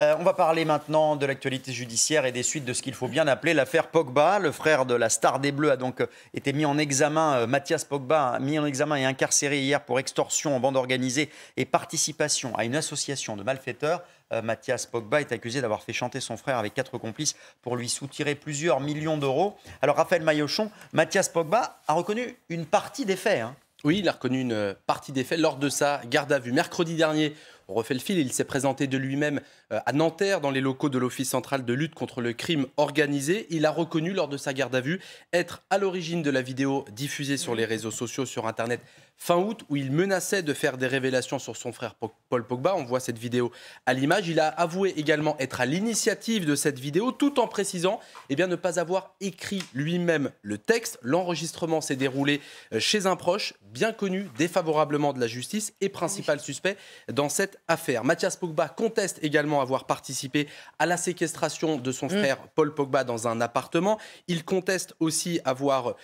On va parler maintenant de l'actualité judiciaire et des suites de ce qu'il faut bien appeler l'affaire Pogba. Le frère de la star des Bleus a donc été mis en examen. Mathias Pogba, mis en examen et incarcéré hier pour extorsion en bande organisée et participation à une association de malfaiteurs. Mathias Pogba est accusé d'avoir fait chanter son frère avec 4 complices pour lui soutirer plusieurs millions d'euros. Alors Raphaël Maillochon, Mathias Pogba a reconnu une partie des faits. Oui, il a reconnu une partie des faits lors de sa garde à vue. Mercredi dernier, on refait le fil, il s'est présenté de lui-même à Nanterre, dans les locaux de l'Office central de lutte contre le crime organisé. Il a reconnu lors de sa garde à vue être à l'origine de la vidéo diffusée sur les réseaux sociaux, sur Internet, fin août, où il menaçait de faire des révélations sur son frère Paul Pogba. On voit cette vidéo à l'image. Il a avoué également être à l'initiative de cette vidéo, tout en précisant ne pas avoir écrit lui-même le texte. L'enregistrement s'est déroulé chez un proche, bien connu défavorablement de la justice et principal suspect dans cette affaire. Mathias Pogba conteste également avoir participé à la séquestration de son frère Paul Pogba dans un appartement. Il conteste aussi avoir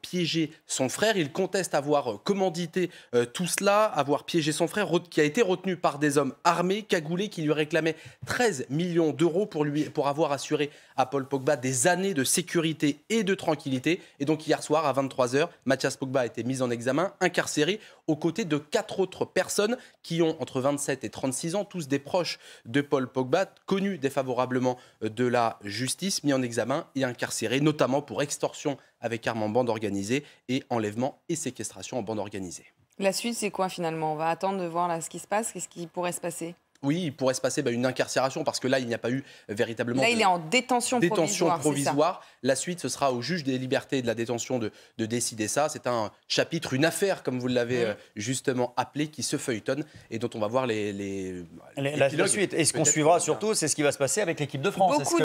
piégé son frère. Il conteste avoir commandité tout cela, avoir piégé son frère, qui a été retenu par des hommes armés, cagoulés, qui lui réclamaient 13 millions d'euros pour avoir assuré à Paul Pogba des années de sécurité et de tranquillité. Et donc hier soir à 23h, Mathias Pogba a été mis en examen, incarcéré, aux côtés de 4 autres personnes qui ont entre 27 et 36 ans, tous des proches de Paul Pogba, connus défavorablement de la justice, mis en examen et incarcérés, notamment pour extorsion avec arme en bande organisée et enlèvement et séquestration en bande organisée. La suite, c'est quoi finalement? On va attendre de voir là ce qui se passe. Qu'est-ce qui pourrait se passer? Oui, il pourrait se passer une incarcération parce que là, il n'y a pas eu véritablement... Là, il est en détention provisoire. La suite, ce sera au juge des libertés et de la détention de décider ça. C'est un chapitre, une affaire, comme vous l'avez justement appelé, qui se feuilletonne et dont on va voir la suite. Et ce qu'on suivra surtout, c'est ce qui va se passer avec l'équipe de France.